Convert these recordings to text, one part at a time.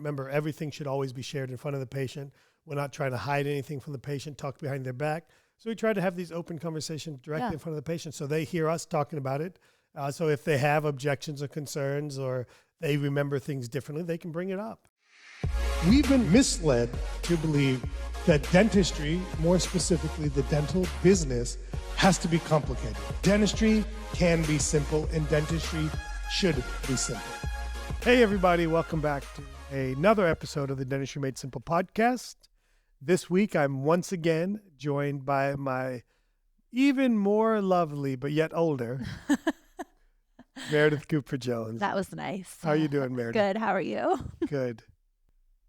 Remember, everything should always be shared in front of the patient. We're not trying to hide anything from the patient, talk behind their back. So we try to have these open conversations directly in front of the patient so they hear us talking about it. So if they have objections or concerns or they remember things differently, they can bring it up. We've been misled to believe that dentistry, more specifically the dental business, has to be complicated. Dentistry can be simple and dentistry should be simple. Hey everybody, welcome back to another episode of the Dentistry Made Simple podcast. This week I'm once again joined by my even more lovely but yet older Meredith Cooper-Jones. That was nice. How are you doing, Meredith? Good. How are you? Good.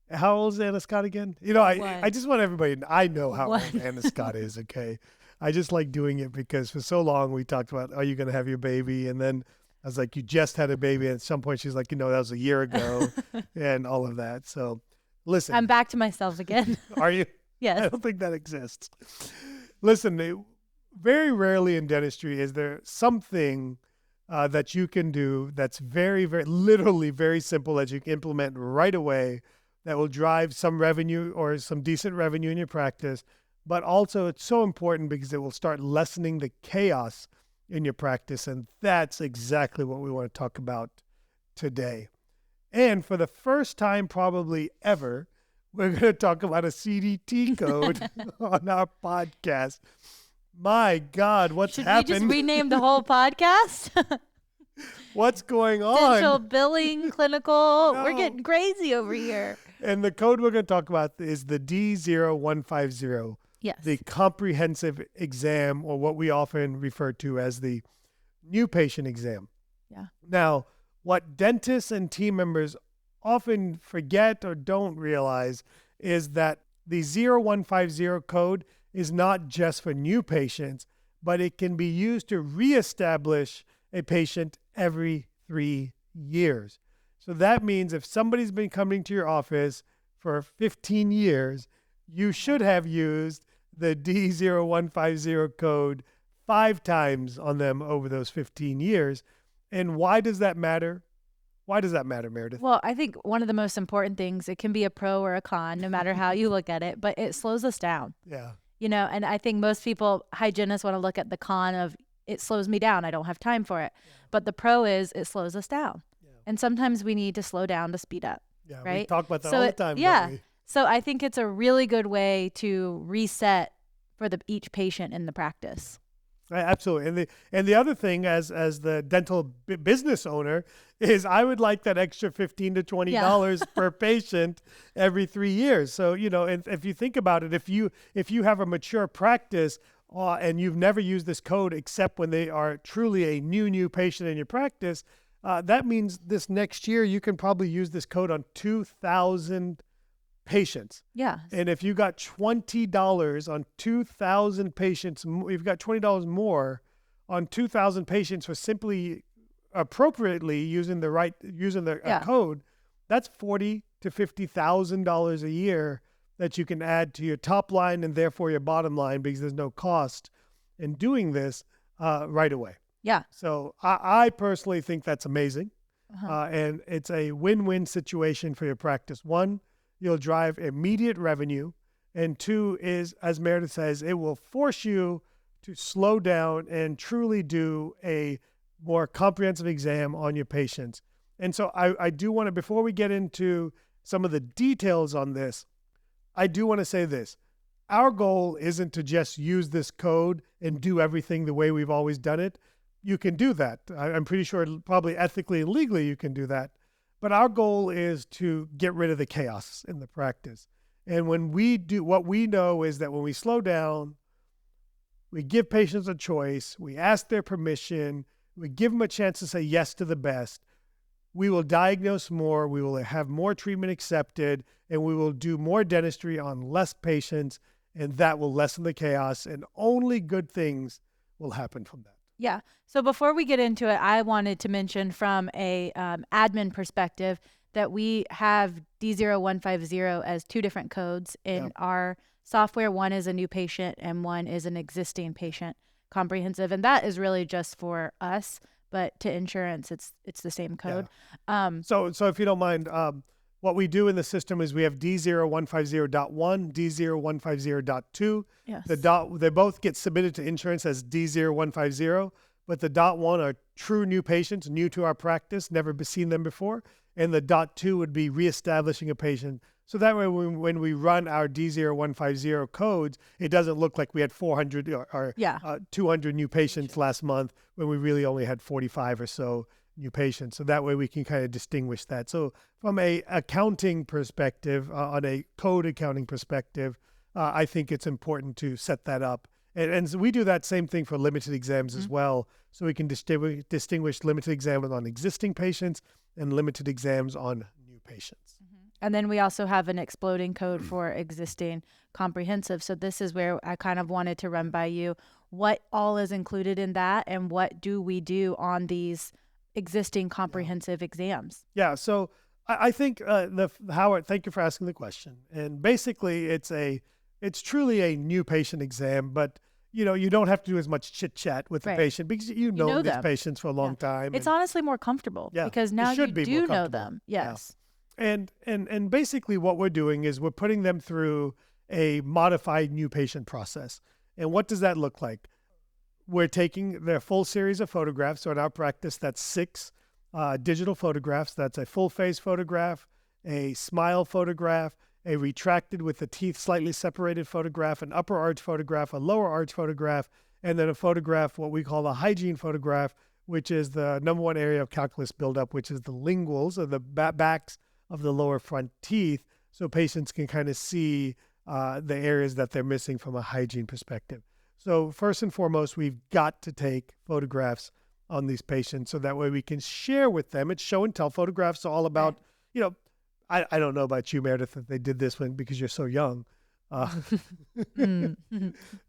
How old is Anna Scott again? You know, I just want everybody to know, I know how old Anna Scott is, okay? I just like doing it because for so long we talked about, are you going to have your baby? And then I was like, you just had a baby. And at some point she's like, that was a year ago and all of that. So listen. I'm back to myself again. Are you? Yes. I don't think that exists. Listen, very rarely in dentistry is there something that you can do that's very, very, literally very simple that you can implement right away that will drive some revenue or some decent revenue in your practice. But also it's so important because it will start lessening the chaos in your practice. And that's exactly what we want to talk about today. And for the first time probably ever, we're going to talk about a CDT code on our podcast. My God, what's happened? Should we just rename the whole podcast? What's going on? Dental billing, clinical. No. We're getting crazy over here. And the code we're going to talk about is the D0150. Yes. The comprehensive exam, or what we often refer to as the new patient exam. Yeah. Now, what dentists and team members often forget or don't realize is that the 0150 code is not just for new patients, but it can be used to reestablish a patient every 3 years. So that means if somebody's been coming to your office for 15 years, you should have used the D0150 code 5 times on them over those 15 years. And why does that matter? Why does that matter, Meredith? Well, I think one of the most important things, it can be a pro or a con, no matter how you look at it, but it slows us down. Yeah. And I think most people, hygienists, want to look at the con of it slows me down. I don't have time for it. Yeah. But the pro is it slows us down. Yeah. And sometimes we need to slow down to speed up. Yeah, right? We talk about that all the time. Yeah. Don't we? So I think it's a really good way to reset for each patient in the practice. Absolutely. And the other thing as the dental business owner is I would like that extra $15 to $20 per patient every 3 years. So, and if you think about it, if you have a mature practice and you've never used this code except when they are truly a new patient in your practice, that means this next year you can probably use this code on 2,000 patients. Yeah. And if you got $20 on 2,000 patients, you've got $20 more on 2,000 patients for simply appropriately using the code. That's $40,000 to $50,000 a year that you can add to your top line and therefore your bottom line because there's no cost in doing this right away. Yeah. So I personally think that's amazing. And it's a win-win situation for your practice. One, you'll drive immediate revenue. And 2 is, as Meredith says, it will force you to slow down and truly do a more comprehensive exam on your patients. And so I do want to, before we get into some of the details on this, I do want to say this. Our goal isn't to just use this code and do everything the way we've always done it. You can do that. I'm pretty sure probably ethically and legally you can do that. But our goal is to get rid of the chaos in the practice. And when we do, what we know is that when we slow down, we give patients a choice, we ask their permission, we give them a chance to say yes to the best, we will diagnose more, we will have more treatment accepted, and we will do more dentistry on less patients, and that will lessen the chaos, and only good things will happen from that. Yeah. So before we get into it, I wanted to mention from a admin perspective that we have D0150 as 2 different codes in our software. One is a new patient and one is an existing patient comprehensive. And that is really just for us, but to insurance, it's the same code. So if you don't mind, what we do in the system is we have D0150.1, D0150.2. Yes. They both get submitted to insurance as D0150, but the .1 are true new patients, new to our practice, never seen them before. And the .2 would be reestablishing a patient. So that way, when we run our D0150 codes, it doesn't look like we had 400 or 200 new patients last month when we really only had 45 or so new patients. So that way we can kind of distinguish that. So from a accounting perspective, on a code accounting perspective, I think it's important to set that up. And so we do that same thing for limited exams as well. So we can distinguish limited exams on existing patients and limited exams on new patients. And then we also have an exploding code for existing comprehensive. So this is where I kind of wanted to run by you what all is included in that and what do we do on these existing comprehensive exams. Yeah, so I think Howard, thank you for asking the question. And basically it's truly a new patient exam, but you don't have to do as much chit chat with the patient because you know these patients for a long time. It's honestly more comfortable because now you do know them. Yes. Yeah. And basically what we're doing is we're putting them through a modified new patient process. And what does that look like? We're taking their full series of photographs. So in our practice, that's 6 digital photographs. That's a full face photograph, a smile photograph, a retracted with the teeth slightly separated photograph, an upper arch photograph, a lower arch photograph, and then a photograph, what we call a hygiene photograph, which is the number one area of calculus buildup, which is the linguals or the backs of the lower front teeth. So patients can kind of see the areas that they're missing from a hygiene perspective. So first and foremost, we've got to take photographs on these patients so that way we can share with them. It's show and tell. Photographs are all about, I don't know about you, Meredith, that they did this one because you're so young.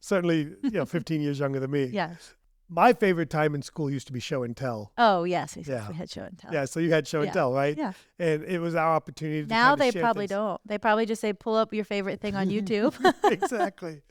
Certainly, 15 years younger than me. Yes. My favorite time in school used to be show and tell. Oh, yes. We had show and tell. Yeah, so you had show and tell, right? Yeah. And it was our opportunity to now they share probably things. don't. They probably just say, pull up your favorite thing on YouTube. Exactly.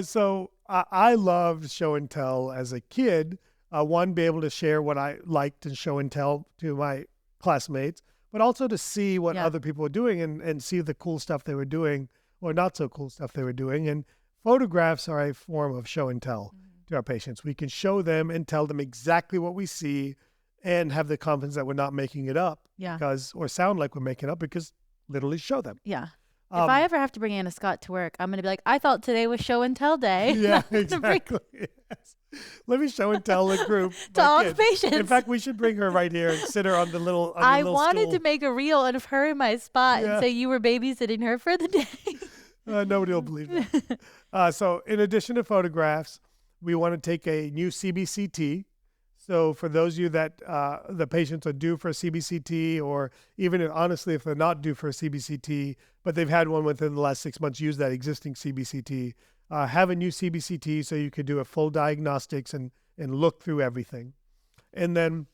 So I loved show and tell as a kid. One, be able to share what I liked and show and tell to my classmates, but also to see what other people were doing and see the cool stuff they were doing or not so cool stuff they were doing. And photographs are a form of show and tell to our patients. We can show them and tell them exactly what we see and have the confidence that we're not making it up or sound like we're making it up because literally show them. Yeah. If I ever have to bring Anna Scott to work, I'm going to be like, I thought today was show and tell day. Yeah, exactly. Yes. Let me show and tell the group. To all the patients. In fact, we should bring her right here and sit her on the little I wanted to make a reel of her in my spot and say you were babysitting her for the day. Nobody will believe that. So in addition to photographs, we want to take a new CBCT. So for those of you that the patients are due for a CBCT, or even honestly, if they're not due for a CBCT, but they've had one within the last 6 months, use that existing CBCT. Have a new CBCT so you could do a full diagnostics and look through everything. And then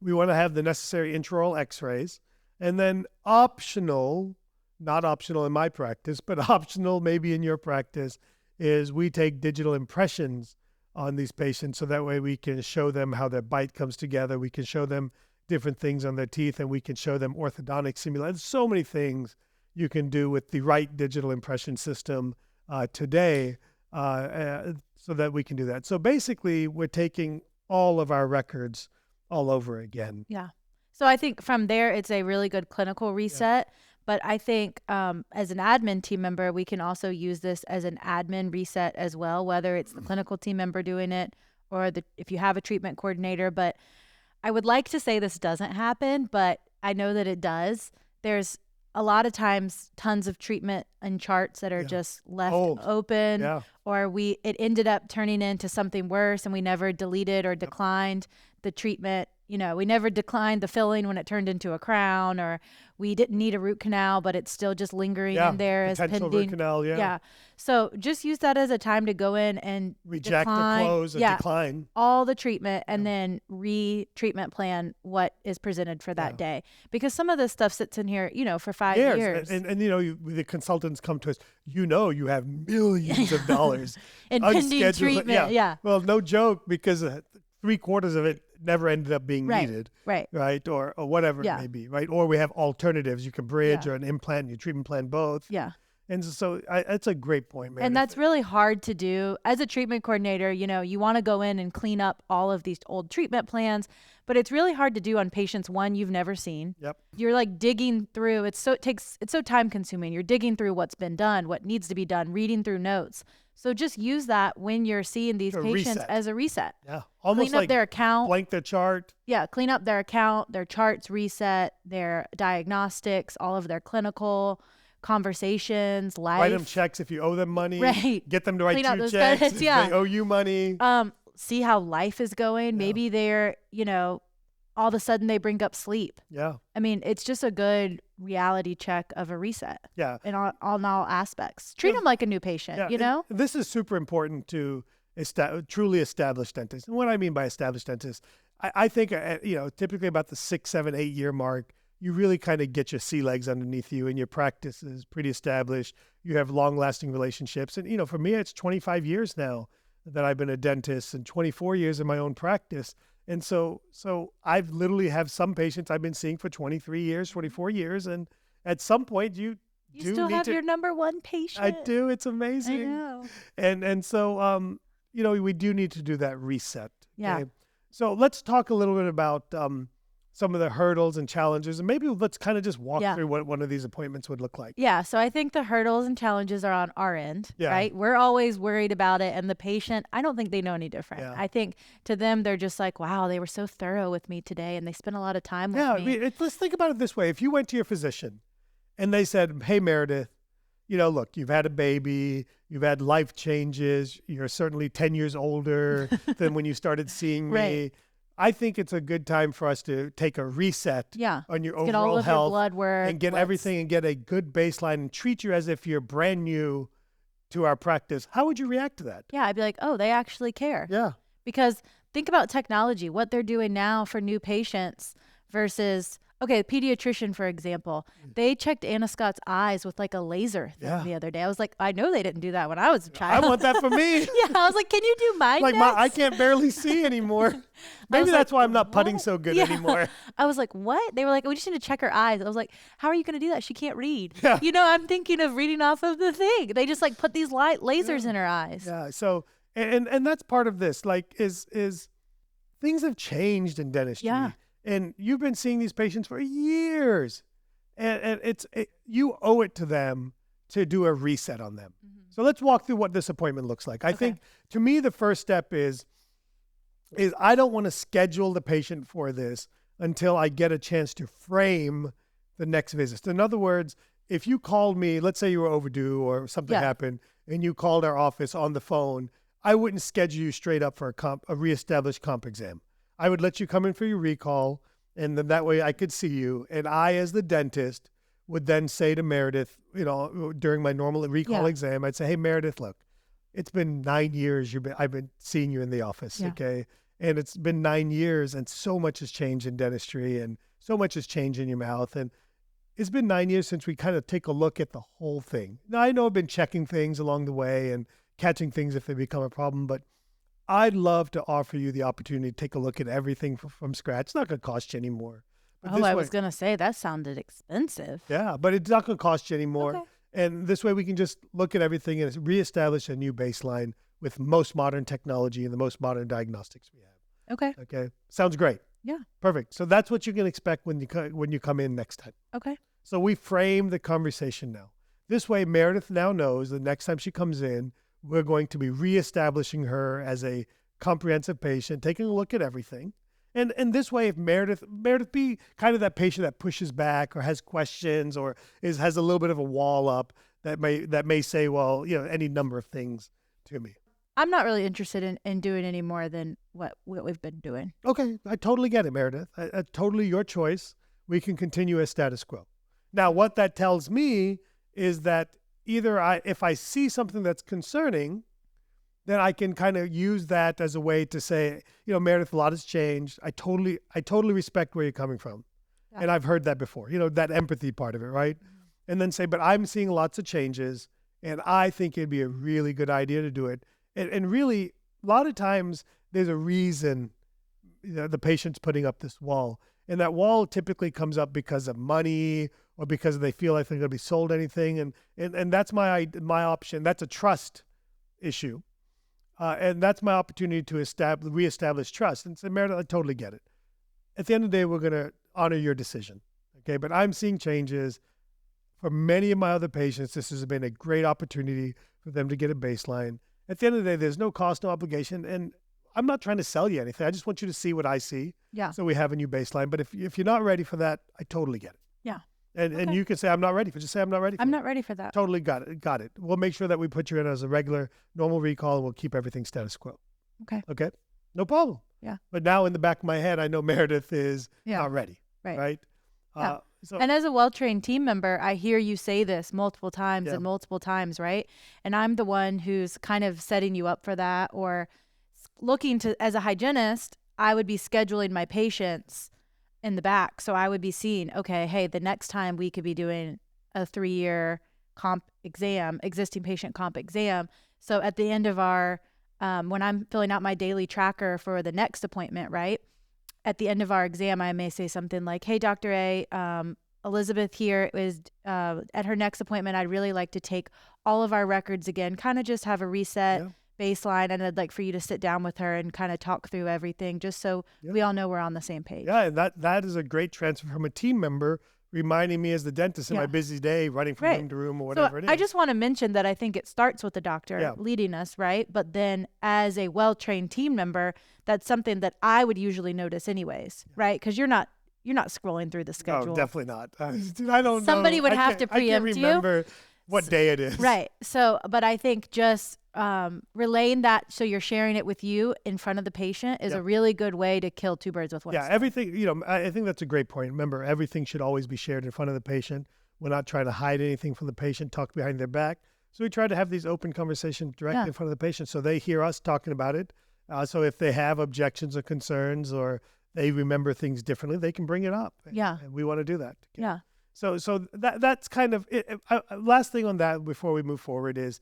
we want to have the necessary intraoral x-rays. And then optional, not optional in my practice, but optional maybe in your practice, is we take digital impressions on these patients so that way we can show them how their bite comes together. We can show them different things on their teeth, and we can show them orthodontic simulations. So many things you can do with the right digital impression system today so that we can do that. So basically, we're taking all of our records all over again. Yeah. So I think from there, it's a really good clinical reset. Yeah. But I think as an admin team member, we can also use this as an admin reset as well, whether it's the clinical team member doing it or if you have a treatment coordinator. But I would like to say this doesn't happen, but I know that it does. There's a lot of times tons of treatment and charts that are just left open or it ended up turning into something worse and we never deleted or declined the treatment. We never declined the filling when it turned into a crown, or we didn't need a root canal, but it's still just lingering in there as pending. Root canal, Yeah. So just use that as a time to go in and reject or close or decline all the treatment and then re-treatment plan what is presented for that day. Because some of this stuff sits in here, for 5 years. And the consultants come to us, you have millions of dollars in pending treatment. Well, no joke, because 3/4 of it never ended up being needed, Right. or whatever Yeah. it may be, right? Or we have alternatives. You can bridge Yeah. or an implant, your treatment plan, both. Yeah. And so that's a great point, man. And that's really hard to do as a treatment coordinator. You want to go in and clean up all of these old treatment plans, but it's really hard to do on patients one you've never seen. Yep. You're like digging through. It's so time consuming. You're digging through what's been done, what needs to be done, reading through notes. So just use that when you're seeing these patients reset. as a reset. Yeah. Almost Clean up like their account. blank their chart. Yeah, clean up their account, their charts reset, their diagnostics, all of their clinical conversations, life. Write them checks if you owe them money. Right. Get them to write Clean out 2 those checks credits, if yeah. they owe you money. See how life is going. Yeah. Maybe they're, all of a sudden they bring up sleep. Yeah. I mean, it's just a good reality check of a reset. Yeah. In all aspects. Treat them like a new patient, Yeah. This is super important to truly established dentists. And what I mean by established dentists, I think, typically about the 6, 7, 8 year mark, you really kind of get your sea legs underneath you and your practice is pretty established. You have long lasting relationships. And, for me, it's 25 years now that I've been a dentist and 24 years in my own practice. And so I've literally have some patients I've been seeing for 23 years, 24 years. And at some point you do still need have to, your number one patient. I do. It's amazing. I know. And so, we do need to do that reset. Yeah. Okay? So let's talk a little bit about some of the hurdles and challenges, and maybe let's kind of just walk through what one of these appointments would look like. Yeah. So I think the hurdles and challenges are on our end, right? We're always worried about it. And the patient, I don't think they know any different. Yeah. I think to them, they're just like, wow, they were so thorough with me today and they spent a lot of time with me. I mean, let's think about it this way. If you went to your physician and they said, hey, Meredith, look, you've had a baby, you've had life changes, you're certainly 10 years older than when you started seeing me. Right. I think it's a good time for us to take a reset on your Get all overall of your health blood work and get everything and get a good baseline and treat you as if you're brand new to our practice. How would you react to that? Yeah, I'd be like, oh, they actually care. Yeah. Because think about technology, what they're doing now for new patients versus, okay, pediatrician, for example, they checked Anna Scott's eyes with like a laser thing the other day. I was like, I know they didn't do that when I was a child. I want that for me. Yeah, I was like, can you do mine Like next? I can't barely see anymore. Maybe that's why I'm not putting so good anymore. I was like, what? They were like, we just need to check her eyes. I was like, how are you going to do that? She can't read. Yeah. I'm thinking of reading off of the thing. They just like put these lasers in her eyes. Yeah. So, and that's part of this, like is things have changed in dentistry. Yeah. And you've been seeing these patients for years, and you owe it to them to do a reset on them. Mm-hmm. So let's walk through what this appointment looks like. I think, to me, the first step is I don't want to schedule the patient for this until I get a chance to frame the next visit. In other words, if you called me, let's say you were overdue or something happened, and you called our office on the phone, I wouldn't schedule you straight up for a reestablished comp exam. I would let you come in for your recall, and then that way I could see you. And I, as the dentist, would then say to Meredith, during my normal recall exam, I'd say, hey, Meredith, look, it's been 9 years I've been seeing you in the office, okay? And it's been 9 years, and so much has changed in dentistry, and so much has changed in your mouth. And it's been 9 years since we kind of take a look at the whole thing. Now, I know I've been checking things along the way and catching things if they become a problem, but I'd love to offer you the opportunity to take a look at everything from scratch. It's not going to cost you anymore. But I was going to say that sounded expensive. Yeah, but it's not going to cost you anymore. Okay. And this way we can just look at everything and reestablish a new baseline with most modern technology and the most modern diagnostics we have. Okay. Okay. Sounds great. Yeah. Perfect. So that's what you can expect when you come in next time. Okay. So we frame the conversation now. This way Meredith now knows the next time she comes in, we're going to be reestablishing her as a comprehensive patient, taking a look at everything. And this way, if Meredith be kind of that patient that pushes back or has questions or has a little bit of a wall up that may say, well, any number of things to me. I'm not really interested in doing any more than what we've been doing. Okay, I totally get it, Meredith. Totally your choice. We can continue as status quo. Now, what that tells me is that if I see something that's concerning, then I can kind of use that as a way to say, Meredith, a lot has changed. I totally respect where you're coming from. Yeah. And I've heard that before, that empathy part of it, right? Mm-hmm. And then say, but I'm seeing lots of changes, and I think it'd be a really good idea to do it. And really, a lot of times there's a reason the patient's putting up this wall. And that wall typically comes up because of money or because they feel like they're going to be sold anything. And that's my option. That's a trust issue. And that's my opportunity to reestablish trust. And say, Meredith, I totally get it. At the end of the day, we're going to honor your decision. Okay. But I'm seeing changes for many of my other patients. This has been a great opportunity for them to get a baseline. At the end of the day, there's no cost, no obligation. And I'm not trying to sell you anything. I just want you to see what I see. Yeah. So we have a new baseline. But if you're not ready for that, I totally get it. Yeah. And you can say, I'm not ready for it. Just say, I'm not ready for it. I'm not ready for that. Totally got it. Got it. We'll make sure that we put you in as a regular, normal recall, and we'll keep everything status quo. Okay. Okay? No problem. Yeah. But now in the back of my head, I know Meredith is not ready. Right. Yeah. So, and as a well-trained team member, I hear you say this multiple times and multiple times, right? And I'm the one who's kind of setting you up for that, or looking to, as a hygienist, I would be scheduling my patients in the back. So I would be seeing, okay, hey, the next time we could be doing a 3-year comp exam, existing patient comp exam. So at the end of our, when I'm filling out my daily tracker for the next appointment, right? At the end of our exam, I may say something like, hey, Dr. A, Elizabeth here is at her next appointment. I'd really like to take all of our records again, kind of just have a reset baseline. And I'd like for you to sit down with her and kind of talk through everything, just so we all know we're on the same page. Yeah, and that is a great transfer from a team member, reminding me as the dentist in my busy day, running from room to room or whatever it is. I just want to mention that I think it starts with the doctor leading us, right? But then as a well-trained team member, that's something that I would usually notice anyways, right? Because you're not scrolling through the schedule. No, definitely not. I don't know. Somebody would have to preempt I can't remember what day it is. Right. So, but I think just relaying that, so you're sharing it with you in front of the patient, is a really good way to kill 2 birds with one stone. Yeah, everything, I think that's a great point. Remember, everything should always be shared in front of the patient. We're not trying to hide anything from the patient, talk behind their back. So we try to have these open conversations directly in front of the patient, so they hear us talking about it. So if they have objections or concerns, or they remember things differently, they can bring it up. Yeah. And we want to do that. Okay? Yeah. So that's kind of it. Last thing on that before we move forward is,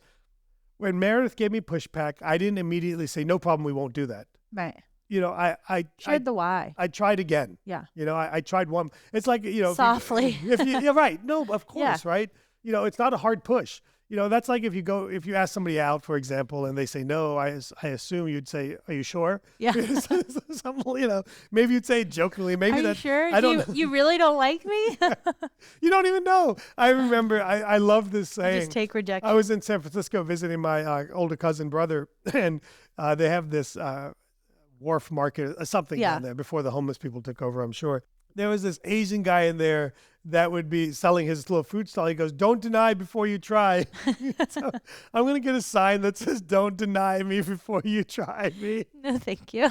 when Meredith gave me pushback, I didn't immediately say, no problem, we won't do that. Right. I shared the why. I tried again. Yeah. I tried one. It's like, softly. You're right. No, of course, right? It's not a hard push. That's like if you ask somebody out, for example, and they say no, I assume you'd say, are you sure? Yeah. Maybe you'd say jokingly, maybe are you sure? I don't know. You really don't like me? You don't even know. I remember, I love this saying. Just take rejection. I was in San Francisco visiting my older cousin brother, and they have this wharf market or something down there before the homeless people took over, I'm sure. There was this Asian guy in there that would be selling his little food stall. He goes, don't deny before you try. So I'm going to get a sign that says, don't deny me before you try me. No, thank you.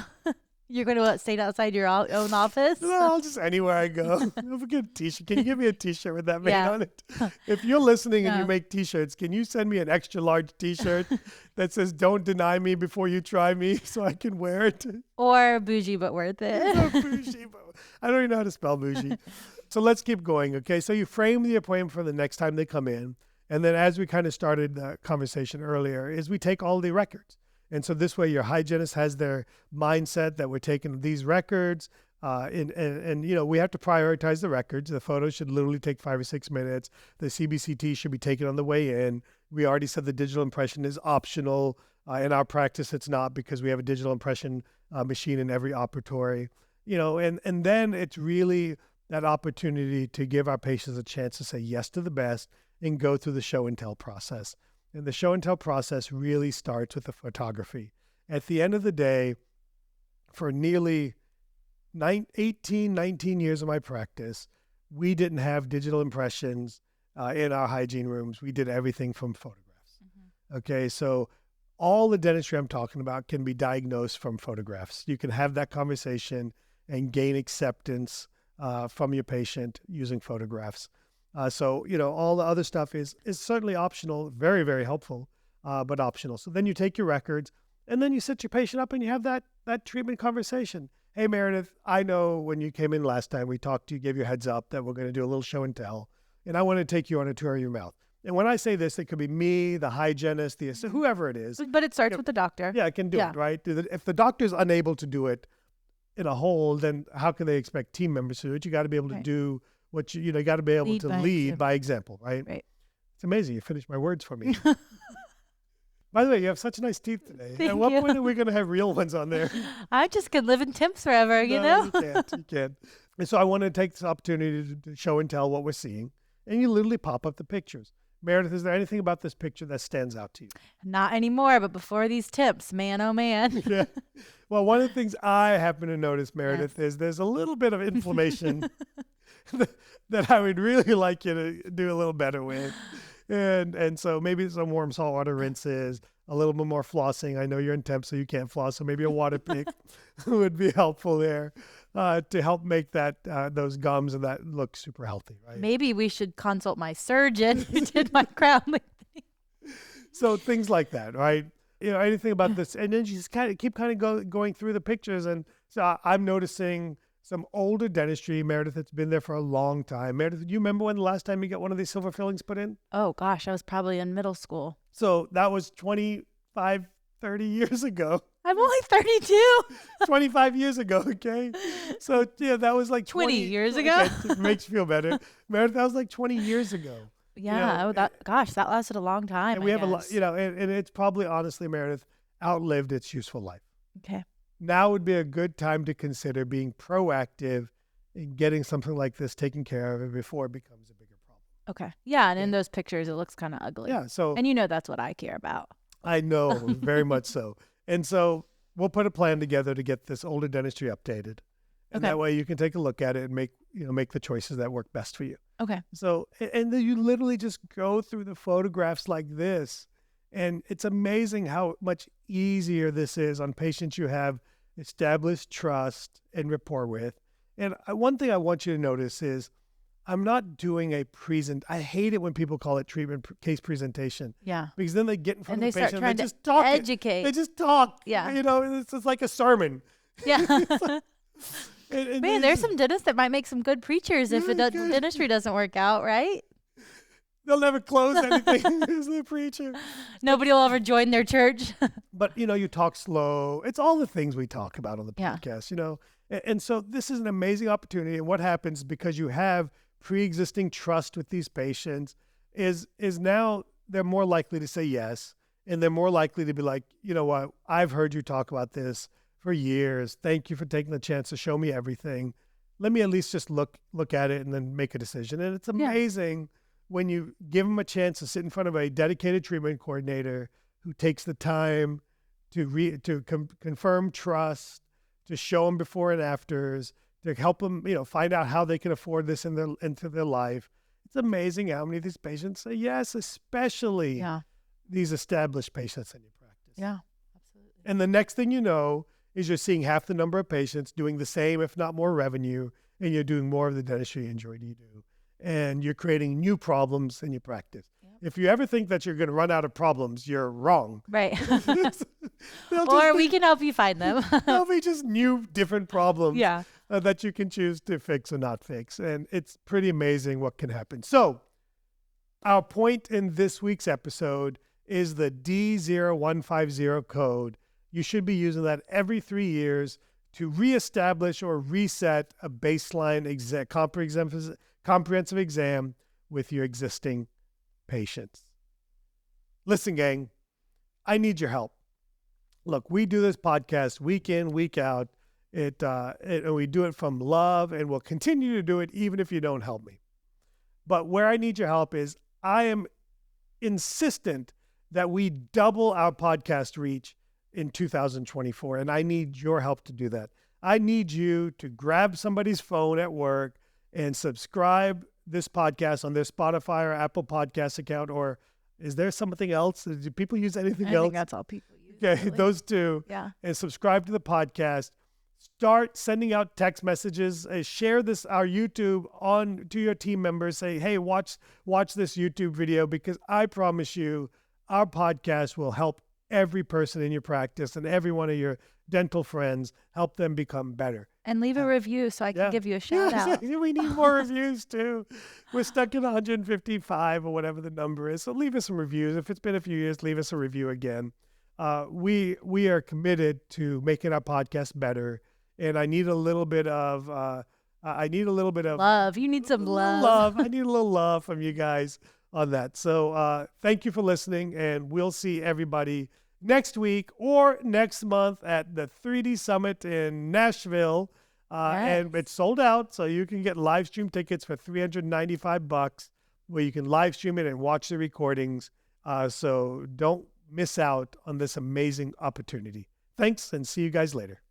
You're going to stay outside your own office? No, I'll just anywhere I go. I'll get a t-shirt. Can you give me a t-shirt with that made on it? If you're listening and you make t-shirts, can you send me an extra large t-shirt that says, don't deny me before you try me, so I can wear it? Or bougie but worth it. Bougie, but I don't even know how to spell bougie. So let's keep going, okay? So you frame the appointment for the next time they come in. And then, as we kind of started the conversation earlier, is we take all the records. And so this way your hygienist has their mindset that we're taking these records and we have to prioritize the records. The photos should literally take 5 or 6 minutes. The CBCT should be taken on the way in. We already said the digital impression is optional. In our practice, it's not, because we have a digital impression machine in every operatory. And then it's really that opportunity to give our patients a chance to say yes to the best and go through the show and tell process. And the show and tell process really starts with the photography. At the end of the day, for nearly 18, 19 years of my practice, we didn't have digital impressions in our hygiene rooms. We did everything from photographs. Mm-hmm. Okay, so all the dentistry I'm talking about can be diagnosed from photographs. You can have that conversation and gain acceptance from your patient using photographs. So all the other stuff is certainly optional, very, very helpful, but optional. So then you take your records, and then you sit your patient up and you have that treatment conversation. Hey, Meredith, I know when you came in last time, we talked to you, gave you a heads up that we're going to do a little show and tell, and I want to take you on a tour of your mouth. And when I say this, it could be me, the hygienist, whoever it is. But it starts with the doctor. Yeah, it can do it, right? If the doctor's unable to do it, in a hole, then how can they expect team members to do it? You got to be able to do what you got to be able to lead by example, right? Right. It's amazing. You finished my words for me. By the way, you have such nice teeth today. Thank At what you. point are we going to have real ones on there? I just could live in Temps forever, you know? You can't. You can't. And so I want to take this opportunity to show and tell what we're seeing. And you literally pop up the pictures. Meredith, is there anything about this picture that stands out to you? Not anymore, but before these Temps, man, oh man. Yeah. Well, one of the things I happen to notice, Meredith, is there's a little bit of inflammation that I would really like you to do a little better with. And so maybe some warm salt water rinses, a little bit more flossing. I know you're in temp, so you can't floss, so maybe a water pick would be helpful there to help make that those gums and that look super healthy, right? Maybe we should consult my surgeon who did my crown lifting. So things like that, right? Anything about this, and then you just keep going through the pictures, and so I'm noticing some older dentistry. Meredith, it's been there for a long time. Meredith, do you remember when the last time you got one of these silver fillings put in? Oh gosh, I was probably in middle school. So that was 25, 30 years ago. I'm only 32. 25 years ago, okay? So yeah, that was like 20 years ago. Okay, it makes you feel better. Meredith, that was like 20 years ago. Yeah, that lasted a long time. And we have a lot, and it's probably, honestly, Meredith, outlived its useful life. Okay. Now would be a good time to consider being proactive in getting something like this taken care of before it becomes a bigger problem. Okay. Yeah, and in those pictures, it looks kind of ugly. Yeah. So, and that's what I care about. I know, very much so. And so we'll put a plan together to get this older dentistry updated, and that way you can take a look at it and make the choices that work best for you. Okay. So, and then you literally just go through the photographs like this, and it's amazing how much easier this is on patients you have established trust and rapport with. And one thing I want you to notice is I'm not doing I hate it when people call it treatment case presentation. Yeah. Because then they get in front and of the they patient start and they trying just to talk. educate. They just talk. Yeah. It's like a sermon. Yeah. And Man, there's some dentists that might make some good preachers if dentistry doesn't work out, right? They'll never close anything as the preacher. Nobody will ever join their church. But, you talk slow. It's all the things we talk about on the podcast, And so this is an amazing opportunity. And what happens because you have pre-existing trust with these patients is now they're more likely to say yes. And they're more likely to be like, you know what, I've heard you talk about this for years. Thank you for taking the chance to show me everything. Let me at least just look at it and then make a decision. And it's amazing when you give them a chance to sit in front of a dedicated treatment coordinator who takes the time to confirm trust, to show them before and afters, to help them, find out how they can afford this into their life. It's amazing how many of these patients say yes, especially these established patients in your practice. Yeah, absolutely. And the next thing you know is you're seeing half the number of patients doing the same, if not more revenue, and you're doing more of the dentistry you enjoy to do. And you're creating new problems in your practice. Yep. If you ever think that you're going to run out of problems, you're wrong. Right. Or we can help you find them. They'll be just new, different problems that you can choose to fix or not fix. And it's pretty amazing what can happen. So our point in this week's episode is the D0150 code. You should be using that every 3 years to reestablish or reset a baseline comprehensive exam with your existing patients. Listen, gang, I need your help. Look, we do this podcast week in, week out. And we do it from love, and we'll continue to do it even if you don't help me. But where I need your help is I am insistent that we double our podcast reach in 2024, and I need your help to do that. I need you to grab somebody's phone at work and subscribe this podcast on their Spotify or Apple Podcast account, or is there something else? Do people use anything else? I think that's all people use. Okay, really. Those two. Yeah. And subscribe to the podcast. Start sending out text messages. Share this, our YouTube, on to your team members. Say, hey, watch this YouTube video, because I promise you our podcast will help every person in your practice and every one of your dental friends, help them become better. And leave a review so I can give you a shout out. We need more reviews too. We're stuck at 155 or whatever the number is. So leave us some reviews. If it's been a few years, leave us a review again. We are committed to making our podcast better and I need a little bit of Love. You need some love. I need a little love from you guys on that. So thank you for listening, and we'll see everybody next week or next month at the 3D Summit in Nashville. And it's sold out, so you can get live stream tickets for $395, where you can live stream it and watch the recordings. So don't miss out on this amazing opportunity. Thanks, and see you guys later.